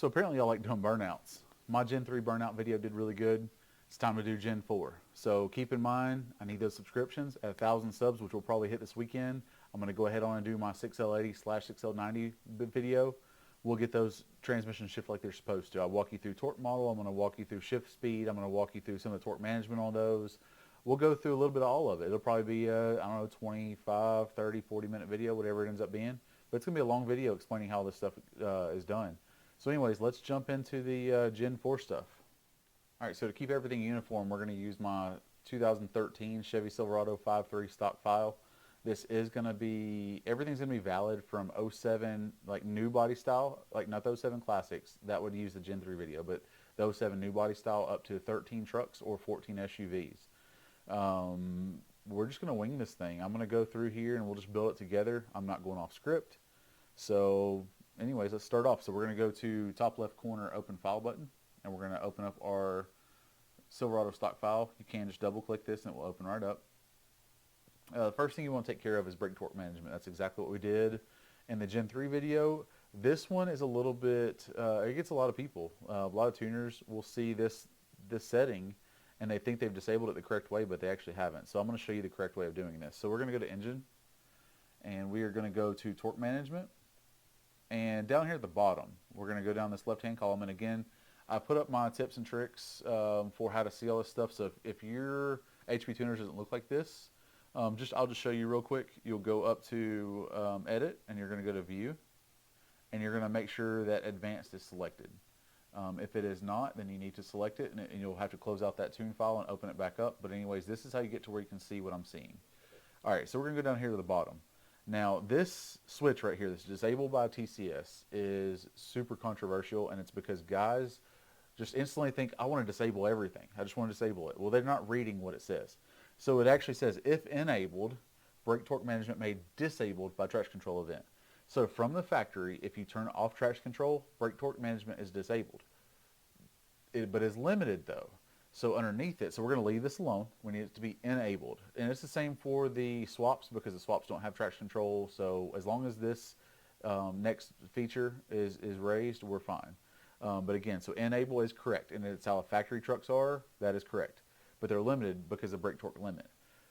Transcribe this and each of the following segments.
So apparently y'all like doing burnouts. My Gen 3 burnout video did really good. It's time to do Gen 4. So keep in mind, I need those subscriptions at 1,000 subs, which will probably hit this weekend. I'm going to go ahead on and do my 6L80/6L90 video. We'll get those transmissions shift like they're supposed to. I'll walk you through torque model. I'm going to walk you through shift speed. I'm going to walk you through some of the torque management on those. We'll go through a little bit of all of it. It'll probably be a, I don't know, 25, 30, 40-minute video, whatever it ends up being. But it's going to be a long video explaining how this stuff is done. So anyways, let's jump into the Gen 4 stuff. All right, so to keep everything uniform, we're going to use my 2013 Chevy Silverado 5.3 stock file. This is going to be, everything's going to be valid from 07, like new body style, like not the 07 Classics, that would use the Gen 3 video, but the 07 new body style up to 13 trucks or 14 SUVs. We're just going to wing this thing. I'm going to go through here and we'll just build it together. I'm not going off script. So anyways, let's start off. So we're going to go to top left corner, open file button, and we're going to open up our Silverado stock file. You can just double click this and it will open right up. The first thing you want to take care of is brake torque management. That's exactly what we did in the Gen 3 video. This one is a little bit, it gets a lot of people. A lot of tuners will see this setting and they think they've disabled it the correct way, but they actually haven't. So I'm going to show you the correct way of doing this. So we're going to go to engine and we are going to go to torque management. And down here at the bottom, we're going to go down this left-hand column. And again, I put up my tips and tricks for how to see all this stuff. So if your HPtuners doesn't look like this, I'll just show you real quick. You'll go up to edit and you're going to go to view and you're going to make sure that advanced is selected. If it is not, then you need to select it and you'll have to close out that tune file and open it back up. But anyways, this is how you get to where you can see what I'm seeing. All right, so we're going to go down here to the bottom. Now this switch right here, this disabled by TCS, is super controversial, and it's because guys just instantly think, I want to disable everything. I just want to disable it. Well, they're not reading what it says. So it actually says, if enabled, brake torque management may disabled by traction control event. So from the factory, if you turn off traction control, brake torque management is disabled. But is limited though. So underneath it, so we're going to leave this alone. We need it to be enabled. And it's the same for the swaps because the swaps don't have traction control. So as long as this next feature is raised, we're fine. But again, so enable is correct. And it's how factory trucks are. That is correct. But they're limited because of brake torque limit.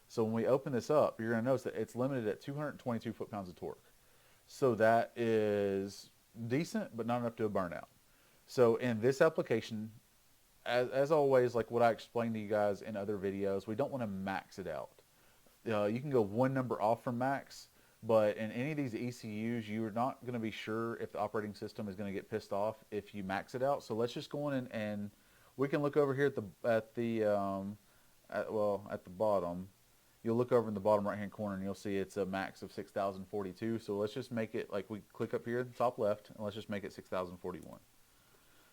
So when we open this up, you're going to notice that it's limited at 222 foot-pounds of torque. So that is decent, but not enough to a burnout. So in this application, as always, like what I explained to you guys in other videos, we don't want to max it out. You can go one number off from max, but in any of these ECUs, you're not going to be sure if the operating system is going to get pissed off if you max it out. So let's just go in and we can look over here at the bottom. You'll look over in the bottom right-hand corner and you'll see it's a max of 6,042. So let's just make it, like we click up here at the top left, and let's just make it 6,041.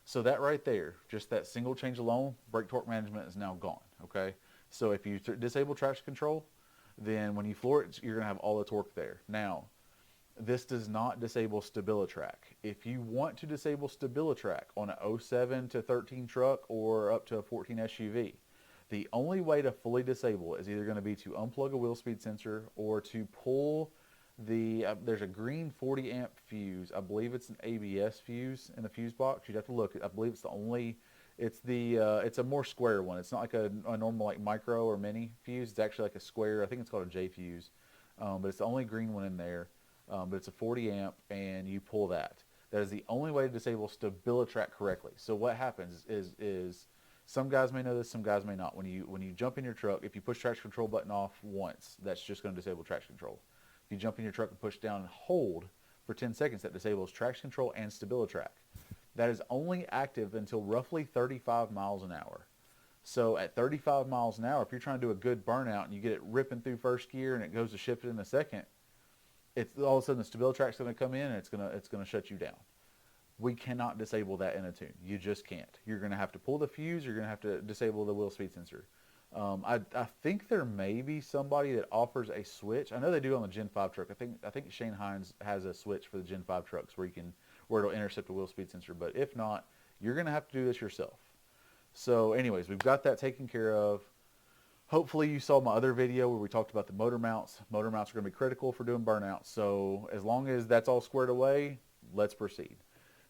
So that right there, just that single change alone, brake torque management is now gone, okay? So if you disable traction control, then when you floor it, you're going to have all the torque there. Now, this does not disable StabiliTrak. If you want to disable StabiliTrak on an 07 to 13 truck or up to a 14 SUV, the only way to fully disable it is either going to be to unplug a wheel speed sensor or to pull there's a green 40 amp fuse. I believe it's an ABS fuse in the fuse box. You'd have to look. I believe it's the only, it's a more square one. It's not like a normal like micro or mini fuse. It's actually like a square. I think it's called a J fuse. But it's the only green one in there. But it's a 40 amp and you pull that. That is the only way to disable StabiliTrak correctly. So what happens is some guys may know this, some guys may not. When you jump in your truck, if you push traction control button off once, that's just going to disable traction control. If you jump in your truck and push down and hold for 10 seconds, that disables traction control and StabiliTrak. That is only active until roughly 35 miles an hour. So at 35 miles an hour, if you're trying to do a good burnout and you get it ripping through first gear and it goes to shift it in a second, it's all of a sudden the StabiliTrak's going to come in and it's going to shut you down. We cannot disable that in a tune. You just can't. You're going to have to pull the fuse. You're going to have to disable the wheel speed sensor. I think there may be somebody that offers a switch. I know they do on the Gen 5 truck. I think Shane Hines has a switch for the Gen 5 trucks where it'll intercept the wheel speed sensor. But if not, you're going to have to do this yourself. So anyways, we've got that taken care of. Hopefully you saw my other video where we talked about the motor mounts. Motor mounts are going to be critical for doing burnouts. So as long as that's all squared away, let's proceed.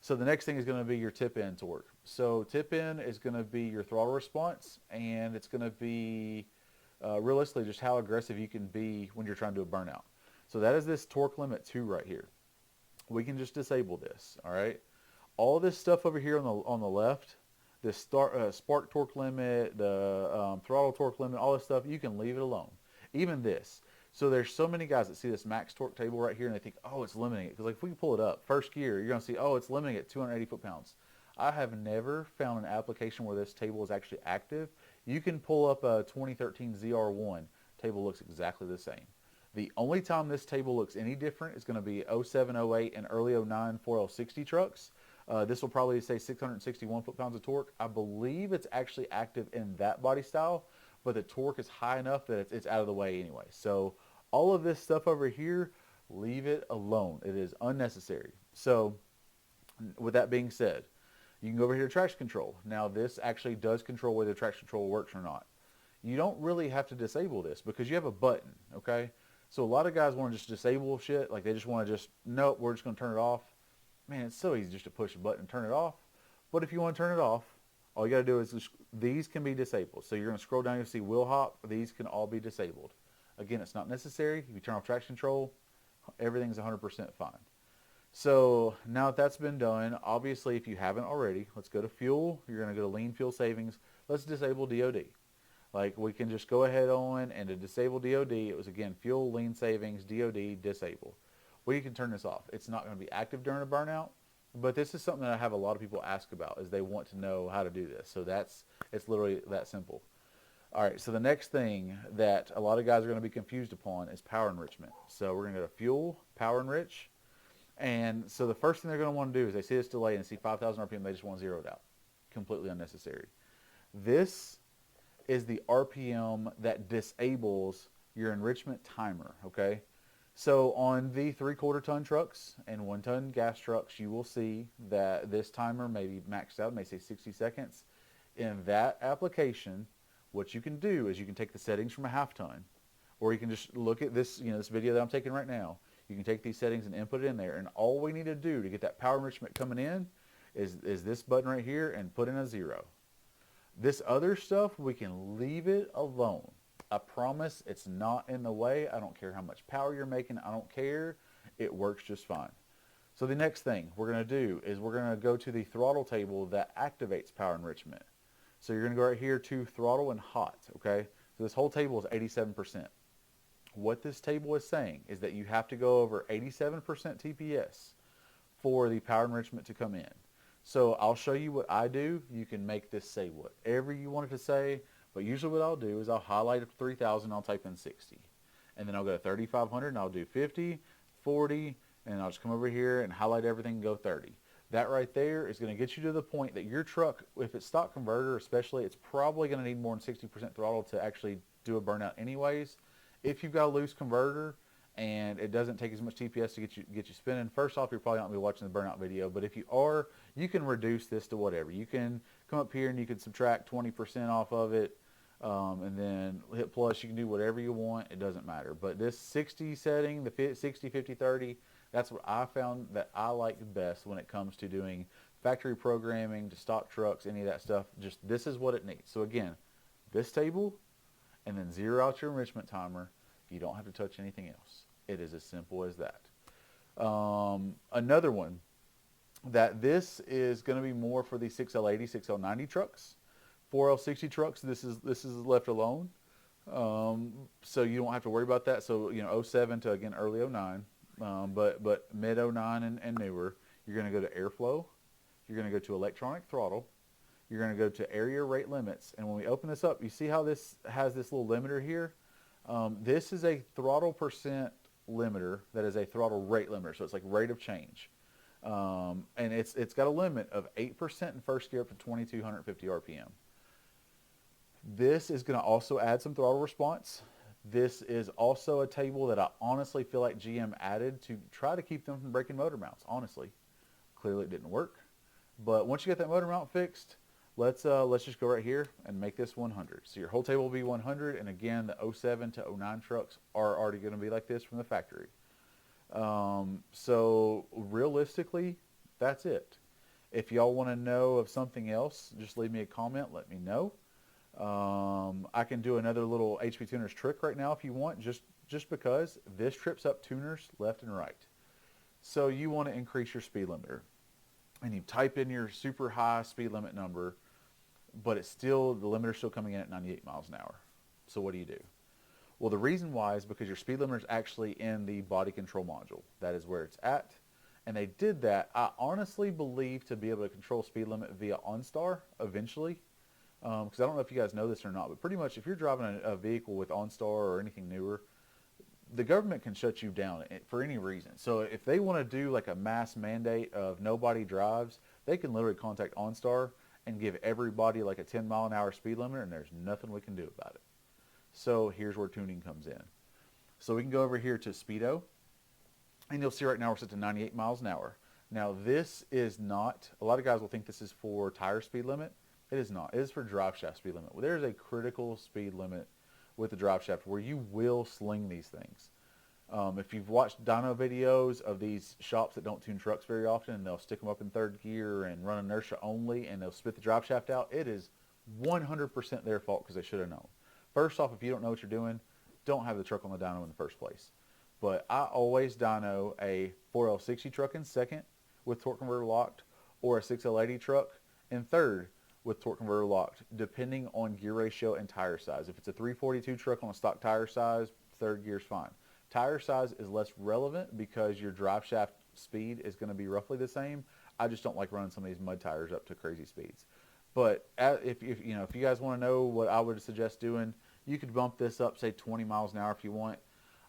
So the next thing is going to be your tip-in torque. So tip-in is going to be your throttle response, and it's going to be realistically just how aggressive you can be when you're trying to do a burnout. So that is this torque limit 2 right here. We can just disable this, all right? All this stuff over here on the left, this spark torque limit, the throttle torque limit, all this stuff, you can leave it alone. Even this. So there's so many guys that see this max torque table right here and they think, oh, it's limiting it. Because like if we pull it up, first gear, you're going to see, oh, it's limiting it at 280 foot-pounds. I have never found an application where this table is actually active. You can pull up a 2013 ZR1. Table looks exactly the same. The only time this table looks any different is going to be 07, 08, and early 09 4L60 trucks. This will probably say 661 foot-pounds of torque. I believe it's actually active in that body style, but the torque is high enough that it's out of the way anyway. So all of this stuff over here, leave it alone. It is unnecessary. So with that being said, you can go over here to traction control. Now this actually does control whether traction control works or not. You don't really have to disable this because you have a button, okay? So a lot of guys want to just disable shit. Like they just want to just, nope, we're just going to turn it off. Man, it's so easy just to push a button and turn it off. But if you want to turn it off, all you got to do is these can be disabled. So you're going to scroll down, you'll see wheel hop. These can all be disabled. Again, it's not necessary. If you turn off traction control, everything's 100% fine. So now that that's been done, obviously if you haven't already, let's go to fuel. You're going to go to lean fuel savings. Let's disable DOD. Like we can just go ahead on and to disable DOD, it was again fuel, lean savings, DOD, disable. Well, you can turn this off. It's not going to be active during a burnout, but this is something that I have a lot of people ask about is they want to know how to do this. So it's literally that simple. All right, so the next thing that a lot of guys are going to be confused upon is power enrichment. So we're going to go to fuel, power enrich. And so the first thing they're going to want to do is they see this delay and see 5,000 RPM, they just want to zero it out. Completely unnecessary. This is the RPM that disables your enrichment timer, okay? So on the 3/4 ton trucks and 1 ton gas trucks, you will see that this timer may be maxed out, may say 60 seconds. In that application, what you can do is you can take the settings from a half ton, or you can just look at this, this video that I'm taking right now. You can take these settings and input it in there, and all we need to do to get that power enrichment coming in is this button right here and put in a 0. This other stuff, we can leave it alone. I promise it's not in the way. I don't care how much power you're making. I don't care. It works just fine. So the next thing we're going to do is we're going to go to the throttle table that activates power enrichment. So you're going to go right here to throttle and hot, okay? So this whole table is 87%. What this table is saying is that you have to go over 87% TPS for the power enrichment to come in. So I'll show you what I do. You can make this say whatever you want it to say, but usually what I'll do is I'll highlight 3,000, I'll type in 60. And then I'll go to 3,500 and I'll do 50, 40, and I'll just come over here and highlight everything and go 30. That right there is going to get you to the point that your truck, if it's stock converter especially, it's probably going to need more than 60% throttle to actually do a burnout anyways. If you've got a loose converter and it doesn't take as much TPS to get you spinning, first off, you're probably not going to be watching the burnout video, but if you are, you can reduce this to whatever. You can come up here and you can subtract 20% off of it, and then hit plus. You can do whatever you want. It doesn't matter. But this 60 setting, the 60, 50, 30, that's what I found that I like best when it comes to doing factory programming, to stock trucks, any of that stuff. Just this is what it needs. So again, this table, and then zero out your enrichment timer. You don't have to touch anything else. It is as simple as that. Another one that this is going to be more for the 6L80, 6L90 trucks. 4L60 trucks, this is left alone. So you don't have to worry about that. So, 07 to, again, early 09, but mid 09 and newer, you're going to go to airflow. You're going to go to electronic throttle. You're going to go to area rate limits. And when we open this up, you see how this has this little limiter here? This is a throttle percent limiter that is a throttle rate limiter. So it's like rate of change. And it's got a limit of 8% in first gear up to 2,250 RPM. This is going to also add some throttle response. This is also a table that I honestly feel like GM added to try to keep them from breaking motor mounts, honestly. Clearly it didn't work. But once you get that motor mount fixed, let's just go right here and make this 100. So your whole table will be 100, and again, the 07 to 09 trucks are already going to be like this from the factory. So realistically, that's it. If y'all want to know of something else, just leave me a comment. Let me know. I can do another little HPtuners trick right now if you want, just because this trips up tuners left and right. So you want to increase your speed limiter, and you type in your super high speed limit number, but it's still, the limiter's still coming in at 98 miles an hour. So what do you do? Well, the reason why is because your speed limiter is actually in the body control module. That is where it's at. And they did that, I honestly believe, to be able to control speed limit via OnStar eventually. Because I don't know if you guys know this or not, but pretty much if you're driving a vehicle with OnStar or anything newer, the government can shut you down for any reason. So if they want to do like a mass mandate of nobody drives, they can literally contact OnStar and give everybody like a 10 mile an hour speed limit, and there's nothing we can do about it. So here's where tuning comes in. So we can go over here to Speedo, and you'll see right now we're set to 98 miles an hour. Now this is not, a lot of guys will think this is for tire speed limit. It is not. It is for drive shaft speed limit. Well, there's a critical speed limit with the drive shaft where you will sling these things. If you've watched dyno videos of these shops that don't tune trucks very often, and they'll stick them up in third gear and run inertia only, and they'll spit the drive shaft out, it is 100% their fault because they should have known. First off, if you don't know what you're doing, don't have the truck on the dyno in the first place. But I always dyno a 4L60 truck in second with torque converter locked, or a 6L80 truck in third with torque converter locked, depending on gear ratio and tire size. If it's a 342 truck on a stock tire size, third gear's fine. Tire size is less relevant because your drive shaft speed is going to be roughly the same. I just don't like running some of these mud tires up to crazy speeds. But if you guys want to know what I would suggest doing, you could bump this up, say 20 miles an hour if you want.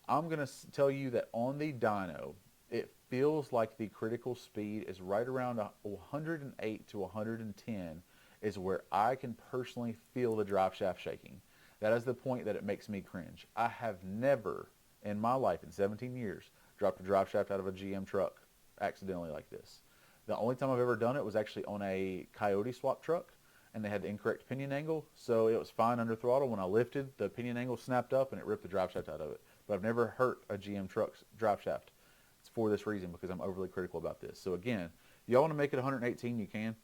I'm going to tell you that on the dyno, it feels like the critical speed is right around 108 to 110 is where I can personally feel the drive shaft shaking. That is the point that it makes me cringe. I have never in my life, in 17 years, dropped a drive shaft out of a GM truck accidentally like this. The only time I've ever done it was actually on a Coyote swap truck, and they had the incorrect pinion angle, so it was fine under throttle. When I lifted, the pinion angle snapped up and it ripped the drive shaft out of it. But I've never hurt a GM truck's drive shaft. It's for this reason, because I'm overly critical about this. So again, y'all want to make it 118, you can.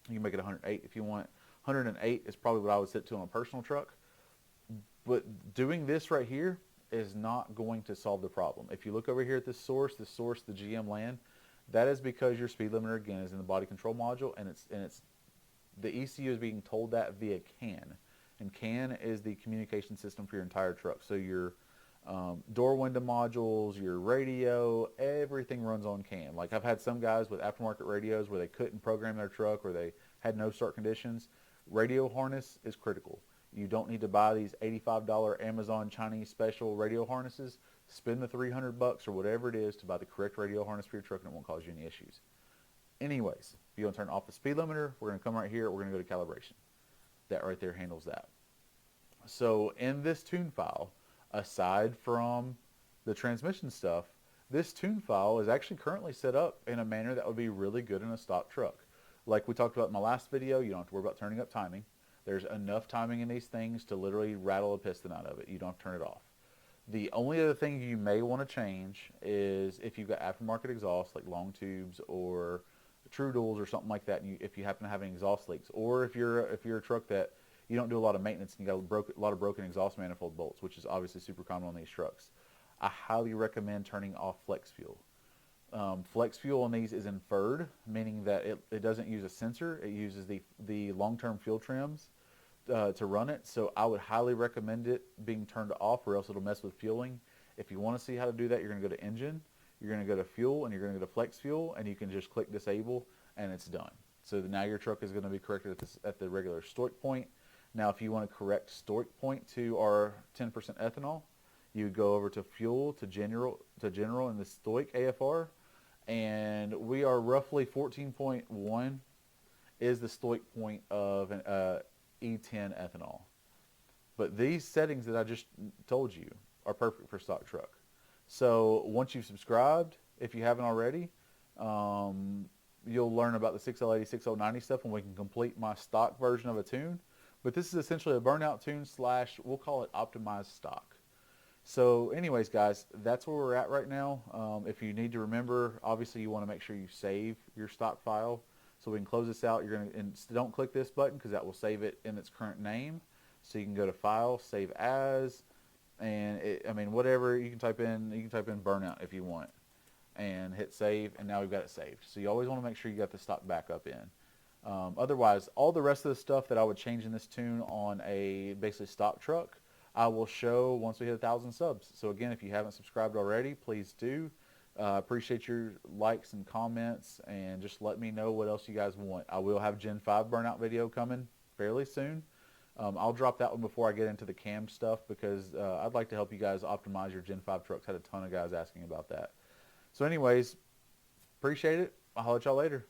You can make it 108 if you want. 108 is probably what I would set to on a personal truck. But doing this right here is not going to solve the problem. If you look over here at this source, the GM land, that is because your speed limiter, again, is in the body control module, and it's the ECU is being told that via CAN. And CAN is the communication system for your entire truck. So your door window modules, your radio, everything runs on CAN. Like I've had some guys with aftermarket radios where they couldn't program their truck or they had no start conditions. Radio harness is critical. You don't need to buy these $85 Amazon Chinese special radio harnesses. Spend the $300 or whatever it is to buy the correct radio harness for your truck, and it won't cause you any issues. Anyways, if you want to turn off the speed limiter, we're going to come right here. We're going to go to calibration. That right there handles that. So in this tune file, aside from the transmission stuff, this tune file is actually currently set up in a manner that would be really good in a stock truck. Like we talked about in my last video, you don't have to worry about turning up timing. There's enough timing in these things to literally rattle a piston out of it. You don't have to turn it off. The only other thing you may want to change is if you've got aftermarket exhaust like long tubes or true duals or something like that, and if you happen to have any exhaust leaks, or if you're a truck that you don't do a lot of maintenance and you got a lot of broken exhaust manifold bolts, which is obviously super common on these trucks, I highly recommend turning off flex fuel. Flex fuel on these is inferred, meaning that it doesn't use a sensor. It uses the long-term fuel trims to run it. So I would highly recommend it being turned off, or else it'll mess with fueling. If you want to see how to do that, you're going to go to engine, you're going to go to fuel, and you're going to go to flex fuel, and you can just click disable, and it's done. So now your truck is going to be corrected at the regular stoic point. Now if you want to correct stoic point to our 10% ethanol, you would go over to fuel, to general in the stoic AFR, and we are roughly 14.1 is the stoic point of an E10 ethanol. But these settings that I just told you are perfect for stock truck. So once you've subscribed, if you haven't already, you'll learn about the 6L80, 6090 stuff when we can complete my stock version of a tune. But this is essentially a burnout tune / we'll call it optimized stock. So anyways, guys, that's where we're at right now. If you need to remember, obviously you want to make sure you save your stock file So we can close this out. You're going to, and don't click this button because that will save it in its current name. So you can go to File, Save As, and whatever you can type in. You can type in Burnout if you want, and hit Save. And now we've got it saved. So you always want to make sure you got the stock backup in. Otherwise, all the rest of the stuff that I would change in this tune on a basically stock truck, I will show once we hit 1,000 subs. So again, if you haven't subscribed already, please do. Appreciate your likes and comments, and just let me know what else you guys want. I will have Gen 5 burnout video coming fairly soon. I'll drop that one before I get into the cam stuff because I'd like to help you guys optimize your Gen 5 trucks. Had a ton of guys asking about that. So anyways, appreciate it. I'll holler at y'all later.